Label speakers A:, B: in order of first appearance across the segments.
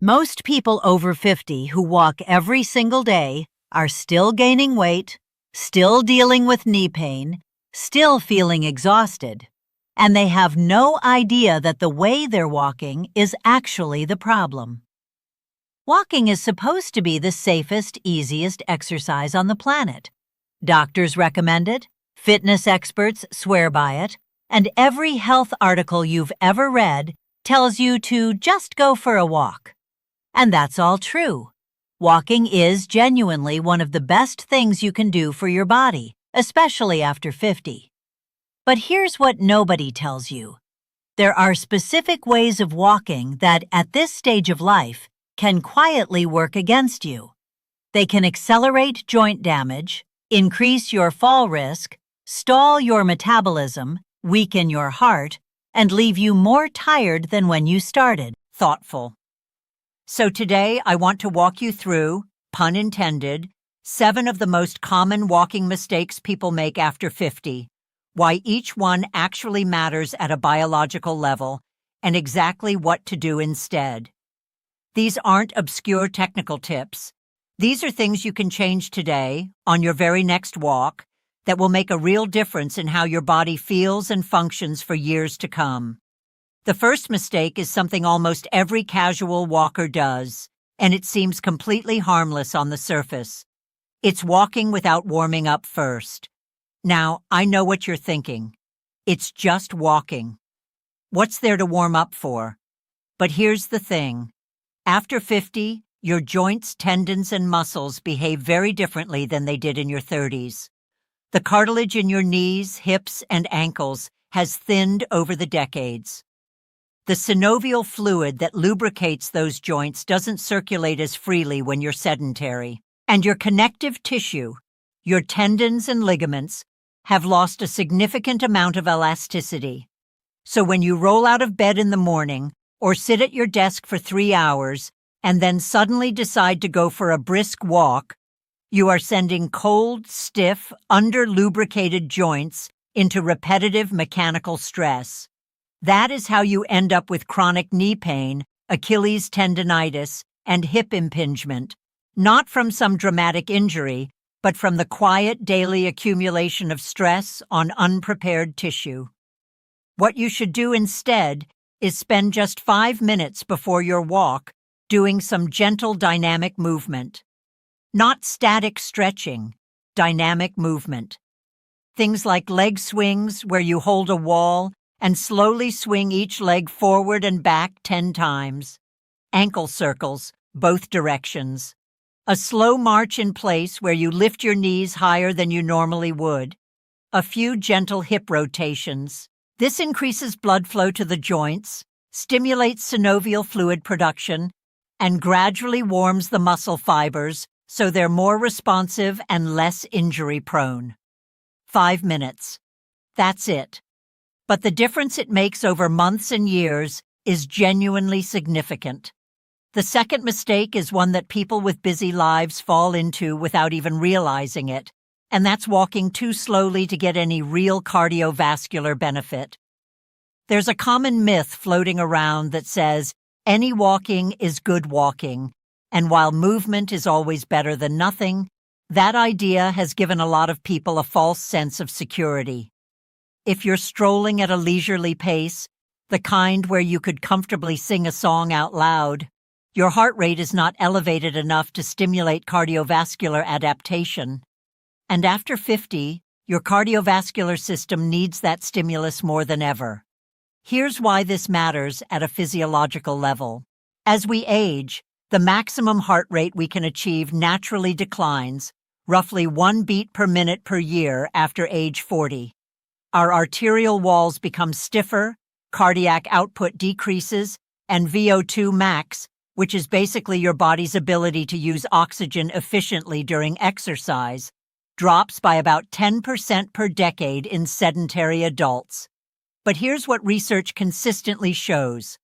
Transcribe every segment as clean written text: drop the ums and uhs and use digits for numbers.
A: Most people over 50 who walk every single day are still gaining weight, still dealing with knee pain, still feeling exhausted, and they have no idea that the way they're walking is actually the problem. Walking is supposed to be the safest, easiest exercise on the planet. Doctors recommend it, fitness experts swear by it, and every health article you've ever read tells you to just go for a walk. And that's all true. Walking is genuinely one of the best things you can do for your body, especially after 50. But here's what nobody tells you. There are specific ways of walking that, at this stage of life, can quietly work against you. They can accelerate joint damage, increase your fall risk, stall your metabolism, weaken your heart, and leave you more tired than when you started. Thoughtful. So today I want to walk you through, pun intended, 7 of the most common walking mistakes people make after 50, why each one actually matters at a biological level, and exactly what to do instead. These aren't obscure technical tips. These are things you can change today, on your very next walk, that will make a real difference in how your body feels and functions for years to come. The first mistake is something almost every casual walker does, and it seems completely harmless on the surface. It's walking without warming up first. Now, I know what you're thinking. It's just walking. What's there to warm up for? But here's the thing. After 50, your joints, tendons, and muscles behave very differently than they did in your 30s. The cartilage in your knees, hips, and ankles has thinned over the decades. The synovial fluid that lubricates those joints doesn't circulate as freely when you're sedentary, and your connective tissue, your tendons and ligaments, have lost a significant amount of elasticity. So when you roll out of bed in the morning or sit at your desk for 3 hours and then suddenly decide to go for a brisk walk, you are sending cold, stiff, under-lubricated joints into repetitive mechanical stress. That is how you end up with chronic knee pain, Achilles tendinitis, and hip impingement, not from some dramatic injury, but from the quiet daily accumulation of stress on unprepared tissue. What you should do instead is spend just 5 minutes before your walk doing some gentle dynamic movement. Not static stretching, dynamic movement. Things like leg swings where you hold a wall and slowly swing each leg forward and back 10 times. Ankle circles, both directions. A slow march in place where you lift your knees higher than you normally would. A few gentle hip rotations. This increases blood flow to the joints, stimulates synovial fluid production, and gradually warms the muscle fibers so they're more responsive and less injury-prone. 5 minutes. That's it. But the difference it makes over months and years is genuinely significant. The second mistake is one that people with busy lives fall into without even realizing it, and that's walking too slowly to get any real cardiovascular benefit. There's a common myth floating around that says any walking is good walking, and while movement is always better than nothing, that idea has given a lot of people a false sense of security. If you're strolling at a leisurely pace, the kind where you could comfortably sing a song out loud, your heart rate is not elevated enough to stimulate cardiovascular adaptation. And after 50, your cardiovascular system needs that stimulus more than ever. Here's why this matters at a physiological level. As we age, the maximum heart rate we can achieve naturally declines, roughly 1 beat per minute per year after age 40. Our arterial walls become stiffer, cardiac output decreases, and VO2 max, which is basically your body's ability to use oxygen efficiently during exercise, drops by about 10% per decade in sedentary adults. But here's what research consistently shows.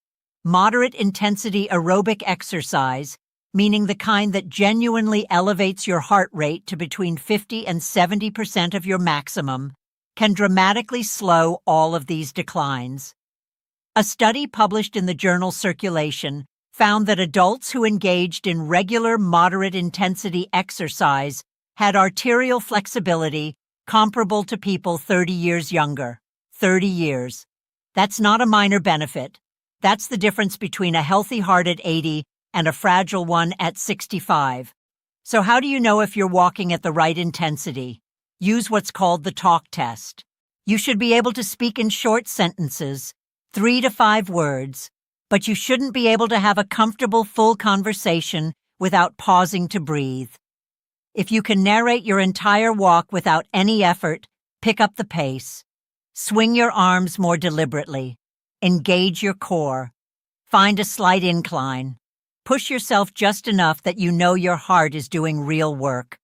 A: Moderate intensity aerobic exercise, meaning the kind that genuinely elevates your heart rate to between 50 and 70% of your maximum, can dramatically slow all of these declines. A study published in the journal Circulation found that adults who engaged in regular moderate intensity exercise had arterial flexibility comparable to people 30 years younger. 30 years. That's not a minor benefit. That's the difference between a healthy heart at 80 and a fragile one at 65. So how do you know if you're walking at the right intensity? Use what's called the talk test. You should be able to speak in short sentences, 3 to 5 words, but you shouldn't be able to have a comfortable, full conversation without pausing to breathe. If you can narrate your entire walk without any effort, pick up the pace. Swing your arms more deliberately. Engage your core. Find a slight incline. Push yourself just enough that you know your heart is doing real work.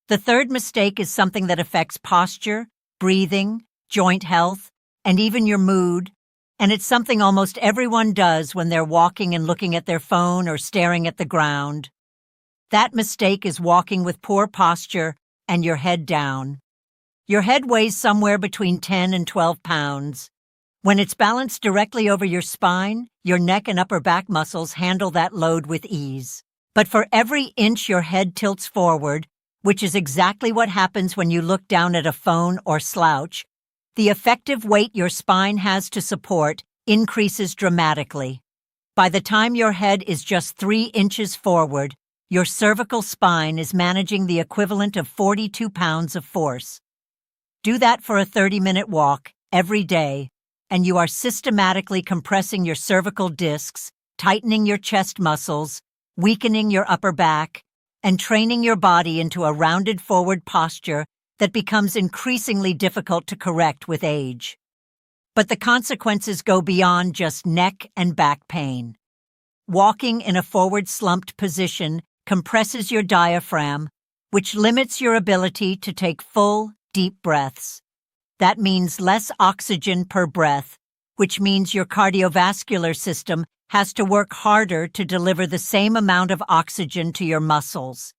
A: The third mistake is something that affects posture, breathing, joint health, and even your mood. And it's something almost everyone does when they're walking and looking at their phone or staring at the ground. That mistake is walking with poor posture and your head down. Your head weighs somewhere between 10 and 12 pounds. When it's balanced directly over your spine, your neck and upper back muscles handle that load with ease. But for every inch your head tilts forward, which is exactly what happens when you look down at a phone or slouch, the effective weight your spine has to support increases dramatically. By the time your head is just 3 inches forward, your cervical spine is managing the equivalent of 42 pounds of force. Do that for a 30-minute walk every day, and you are systematically compressing your cervical discs, tightening your chest muscles, weakening your upper back, and training your body into a rounded forward posture that becomes increasingly difficult to correct with age. But the consequences go beyond just neck and back pain. Walking in a forward slumped position compresses your diaphragm, which limits your ability to take full, deep breaths. That means less oxygen per breath, which means your cardiovascular system has to work harder to deliver the same amount of oxygen to your muscles.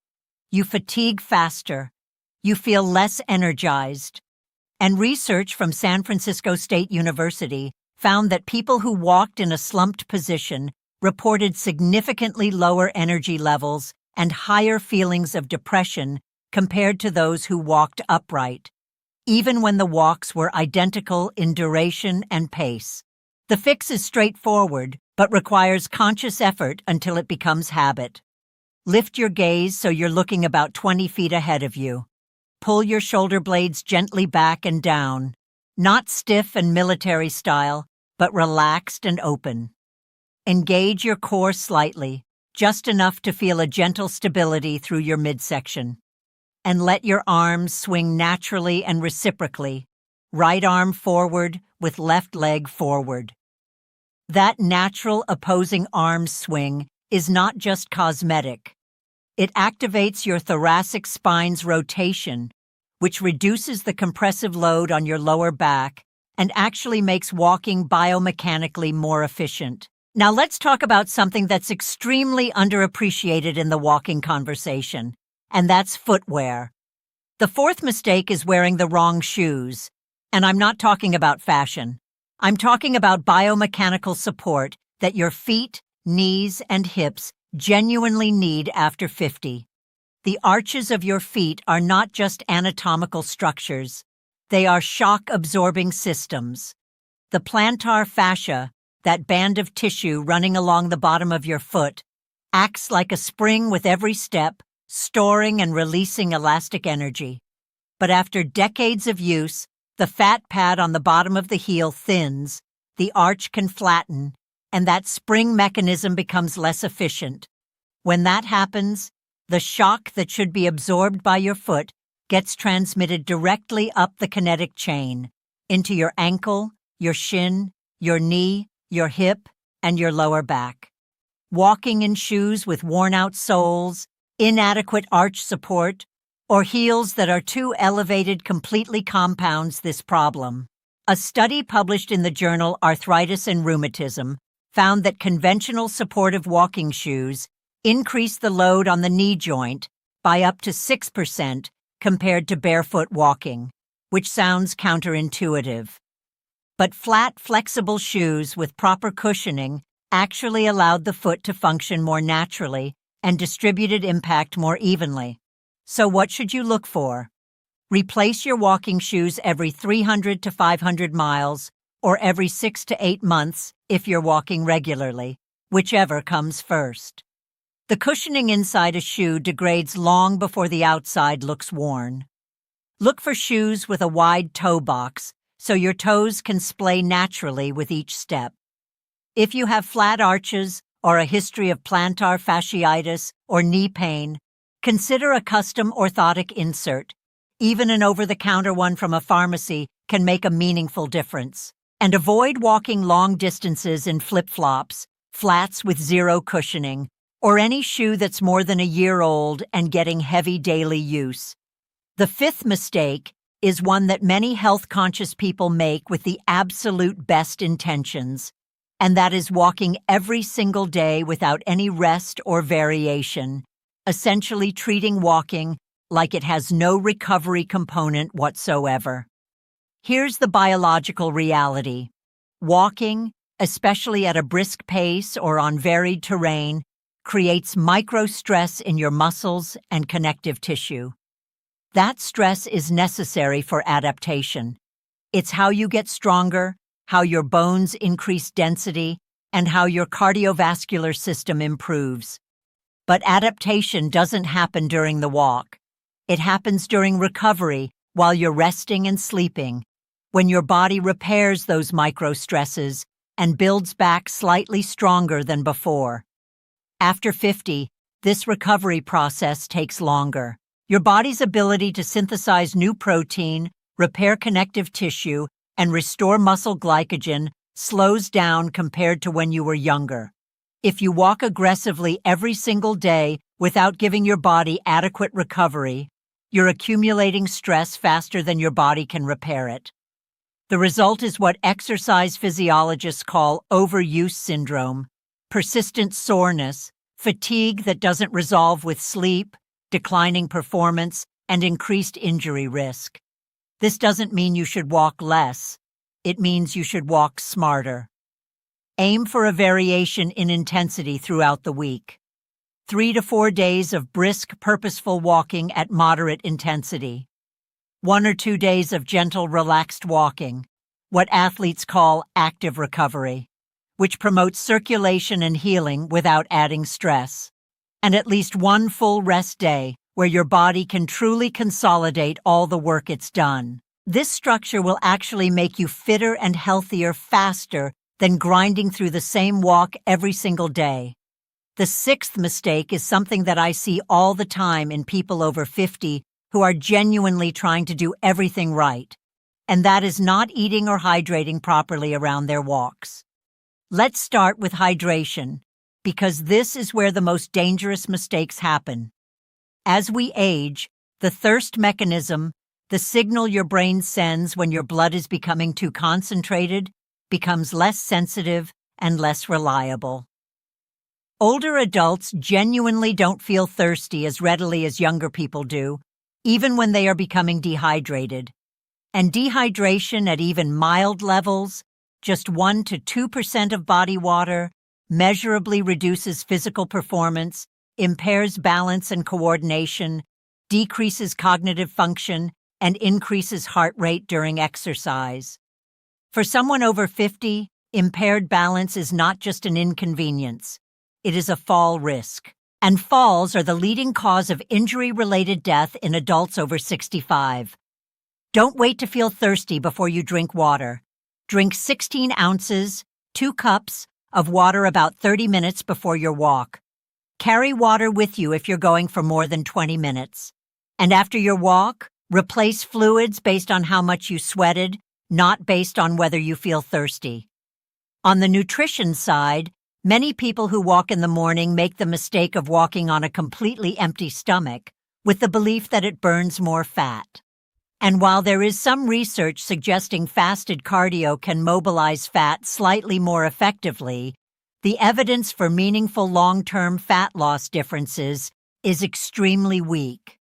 A: You fatigue faster. You feel less energized. And research from San Francisco State University found that people who walked in a slumped position reported significantly lower energy levels and higher feelings of depression compared to those who walked upright, even when the walks were identical in duration and pace. The fix is straightforward, but requires conscious effort until it becomes habit. Lift your gaze so you're looking about 20 feet ahead of you. Pull your shoulder blades gently back and down, not stiff and military style, but relaxed and open. Engage your core slightly, just enough to feel a gentle stability through your midsection. And let your arms swing naturally and reciprocally, right arm forward with left leg forward. That natural opposing arm swing is not just cosmetic. It activates your thoracic spine's rotation, which reduces the compressive load on your lower back and actually makes walking biomechanically more efficient. Now let's talk about something that's extremely underappreciated in the walking conversation, and that's footwear. The fourth mistake is wearing the wrong shoes, and I'm not talking about fashion. I'm talking about biomechanical support that your feet, knees, and hips genuinely need after 50. The arches of your feet are not just anatomical structures. They are shock-absorbing systems. The plantar fascia, that band of tissue running along the bottom of your foot, acts like a spring with every step, storing and releasing elastic energy. But after decades of use, the fat pad on the bottom of the heel thins, the arch can flatten, and that spring mechanism becomes less efficient. When that happens, the shock that should be absorbed by your foot gets transmitted directly up the kinetic chain, into your ankle, your shin, your knee, your hip, and your lower back. Walking in shoes with worn-out soles, inadequate arch support, or heels that are too elevated completely compounds this problem. A study published in the journal Arthritis and Rheumatism found that conventional supportive walking shoes increase the load on the knee joint by up to 6% compared to barefoot walking, which sounds counterintuitive. But flat, flexible shoes with proper cushioning actually allowed the foot to function more naturally and distributed impact more evenly. So what should you look for? Replace your walking shoes every 300 to 500 miles or every 6 to 8 months if you're walking regularly, whichever comes first. The cushioning inside a shoe degrades long before the outside looks worn. Look for shoes with a wide toe box so your toes can splay naturally with each step. If you have flat arches or a history of plantar fasciitis or knee pain, consider a custom orthotic insert. Even an over-the-counter one from a pharmacy can make a meaningful difference. And avoid walking long distances in flip-flops, flats with zero cushioning, or any shoe that's more than a year old and getting heavy daily use. The fifth mistake is one that many health-conscious people make with the absolute best intentions, and that is walking every single day without any rest or variation, essentially treating walking like it has no recovery component whatsoever. Here's the biological reality. Walking, especially at a brisk pace or on varied terrain, creates micro-stress in your muscles and connective tissue. That stress is necessary for adaptation. It's how you get stronger, how your bones increase density, and how your cardiovascular system improves. But adaptation doesn't happen during the walk. It happens during recovery while you're resting and sleeping, when your body repairs those micro-stresses and builds back slightly stronger than before. After 50, this recovery process takes longer. Your body's ability to synthesize new protein, repair connective tissue, and restore muscle glycogen slows down compared to when you were younger. If you walk aggressively every single day without giving your body adequate recovery, you're accumulating stress faster than your body can repair it. The result is what exercise physiologists call overuse syndrome, persistent soreness, fatigue that doesn't resolve with sleep, declining performance, and increased injury risk. This doesn't mean you should walk less. It means you should walk smarter. Aim for a variation in intensity throughout the week. 3 to 4 days of brisk, purposeful walking at moderate intensity. 1 or 2 days of gentle, relaxed walking, what athletes call active recovery, which promotes circulation and healing without adding stress. And at least 1 full rest day where your body can truly consolidate all the work it's done. This structure will actually make you fitter and healthier faster than grinding through the same walk every single day. The sixth mistake is something that I see all the time in people over 50 who are genuinely trying to do everything right, and that is not eating or hydrating properly around their walks. Let's start with hydration, because this is where the most dangerous mistakes happen. As we age, the thirst mechanism, the signal your brain sends when your blood is becoming too concentrated, becomes less sensitive and less reliable. Older adults genuinely don't feel thirsty as readily as younger people do, even when they are becoming dehydrated. And dehydration at even mild levels, just 1 to 2% of body water, measurably reduces physical performance, impairs balance and coordination, decreases cognitive function, and increases heart rate during exercise. For someone over 50, impaired balance is not just an inconvenience. It is a fall risk. And falls are the leading cause of injury-related death in adults over 65. Don't wait to feel thirsty before you drink water. Drink 16 ounces, 2 cups, of water about 30 minutes before your walk. Carry water with you if you're going for more than 20 minutes. And after your walk, replace fluids based on how much you sweated, not based on whether you feel thirsty. On the nutrition side, many people who walk in the morning make the mistake of walking on a completely empty stomach, with the belief that it burns more fat. And while there is some research suggesting fasted cardio can mobilize fat slightly more effectively, the evidence for meaningful long-term fat loss differences is extremely weak.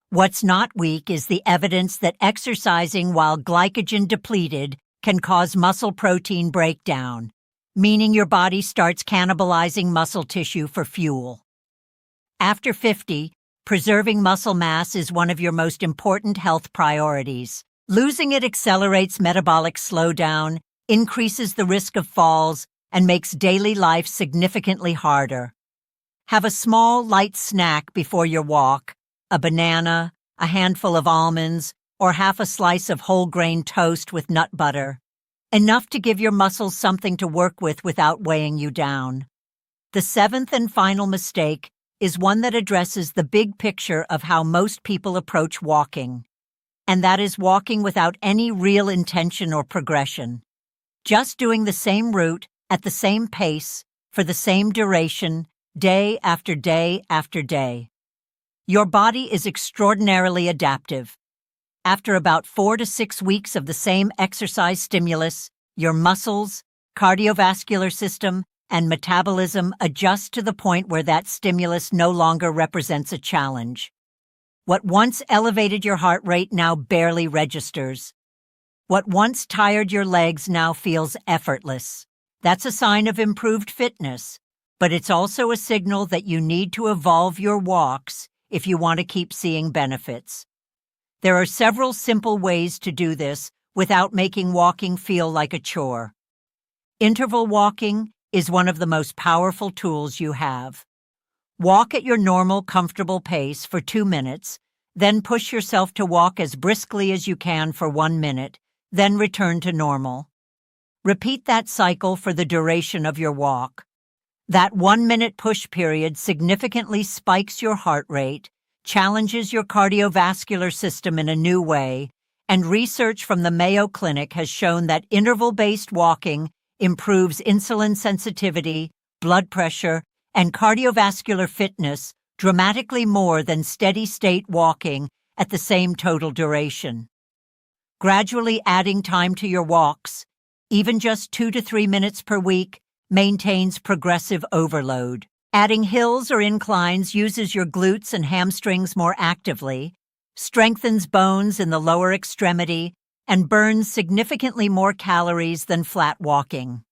A: What's not weak is the evidence that exercising while glycogen depleted can cause muscle protein breakdown, meaning your body starts cannibalizing muscle tissue for fuel. After 50, preserving muscle mass is one of your most important health priorities. Losing it accelerates metabolic slowdown, increases the risk of falls, and makes daily life significantly harder. Have a small, light snack before your walk, a banana, a handful of almonds, or half a slice of whole-grain toast with nut butter. Enough to give your muscles something to work with without weighing you down. The seventh and final mistake is one that addresses the big picture of how most people approach walking, and that is walking without any real intention or progression. Just doing the same route at the same pace for the same duration, day after day after day. Your body is extraordinarily adaptive. After about 4 to 6 weeks of the same exercise stimulus, your muscles, cardiovascular system, and metabolism adjust to the point where that stimulus no longer represents a challenge. What once elevated your heart rate now barely registers. What once tired your legs now feels effortless. That's a sign of improved fitness, but it's also a signal that you need to evolve your walks if you want to keep seeing benefits. There are several simple ways to do this without making walking feel like a chore. Interval walking is one of the most powerful tools you have. Walk at your normal, comfortable pace for 2 minutes, then push yourself to walk as briskly as you can for 1 minute, then return to normal. Repeat that cycle for the duration of your walk. That 1-minute push period significantly spikes your heart rate, challenges your cardiovascular system in a new way, and research from the Mayo Clinic has shown that interval-based walking improves insulin sensitivity, blood pressure, and cardiovascular fitness dramatically more than steady-state walking at the same total duration. Gradually adding time to your walks, even just 2 to 3 minutes per week, maintains progressive overload. Adding hills or inclines uses your glutes and hamstrings more actively, strengthens bones in the lower extremity, and burns significantly more calories than flat walking.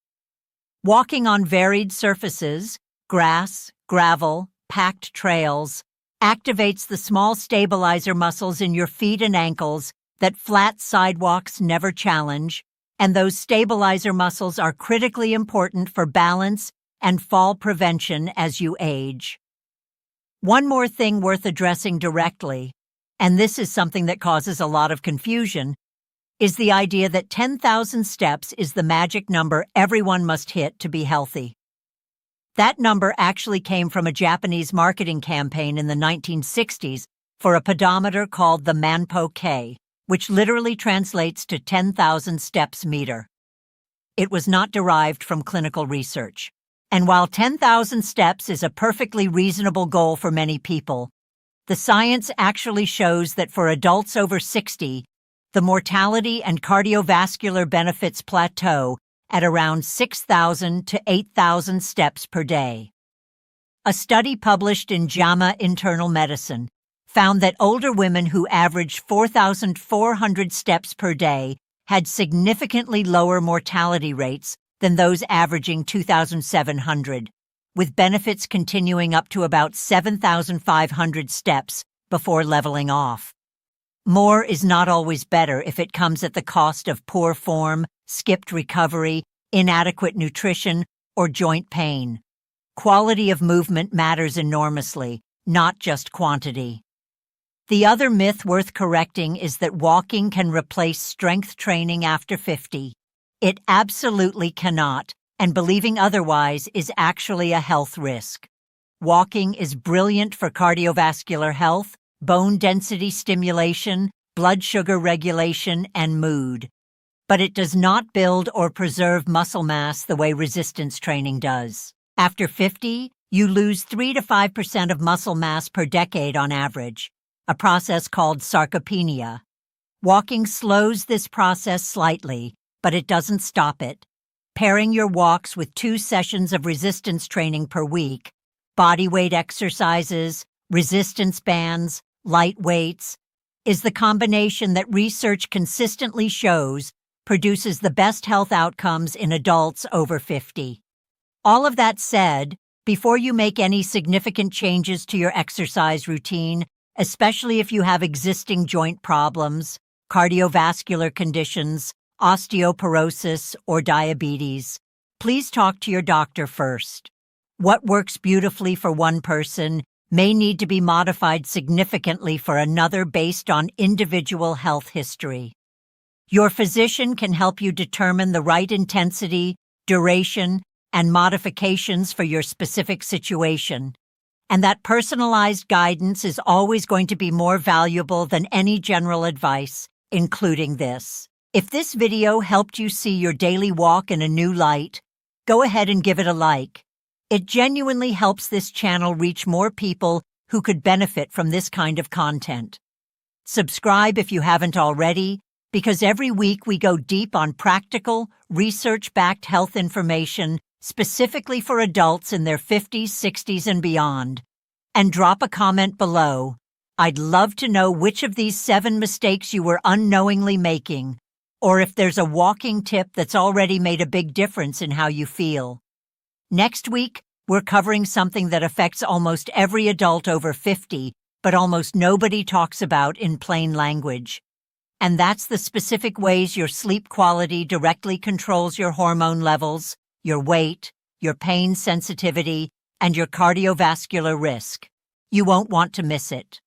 A: Walking on varied surfaces, grass, gravel, packed trails, activates the small stabilizer muscles in your feet and ankles that flat sidewalks never challenge, and those stabilizer muscles are critically important for balance and fall prevention as you age. One more thing worth addressing directly, and this is something that causes a lot of confusion, is the idea that 10,000 steps is the magic number everyone must hit to be healthy. That number actually came from a Japanese marketing campaign in the 1960s for a pedometer called the Manpo K, which literally translates to 10,000 steps meter. It was not derived from clinical research. And while 10,000 steps is a perfectly reasonable goal for many people, the science actually shows that for adults over 60, the mortality and cardiovascular benefits plateau at around 6,000 to 8,000 steps per day. A study published in JAMA Internal Medicine found that older women who averaged 4,400 steps per day had significantly lower mortality rates than those averaging 2,700, with benefits continuing up to about 7,500 steps before leveling off. More is not always better if it comes at the cost of poor form, skipped recovery, inadequate nutrition, or joint pain. Quality of movement matters enormously, not just quantity. The other myth worth correcting is that walking can replace strength training after 50. It absolutely cannot, and believing otherwise is actually a health risk. Walking is brilliant for cardiovascular health, bone density stimulation, blood sugar regulation, and mood. But it does not build or preserve muscle mass the way resistance training does. After 50, you lose 3 to 5% of muscle mass per decade on average, a process called sarcopenia. Walking slows this process slightly, but it doesn't stop it. Pairing your walks with 2 sessions of resistance training per week, body weight exercises, resistance bands, light weights, is the combination that research consistently shows produces the best health outcomes in adults over 50. All of that said, before you make any significant changes to your exercise routine, especially if you have existing joint problems, cardiovascular conditions, osteoporosis, or diabetes, please talk to your doctor first. What works beautifully for one person may need to be modified significantly for another based on individual health history. Your physician can help you determine the right intensity, duration, and modifications for your specific situation. And that personalized guidance is always going to be more valuable than any general advice, including this. If this video helped you see your daily walk in a new light, go ahead and give it a like. It genuinely helps this channel reach more people who could benefit from this kind of content. Subscribe if you haven't already, because every week we go deep on practical, research-backed health information specifically for adults in their 50s, 60s, and beyond. And drop a comment below. I'd love to know which of these 7 mistakes you were unknowingly making, or if there's a walking tip that's already made a big difference in how you feel. Next week, we're covering something that affects almost every adult over 50, but almost nobody talks about in plain language. And that's the specific ways your sleep quality directly controls your hormone levels, your weight, your pain sensitivity, and your cardiovascular risk. You won't want to miss it.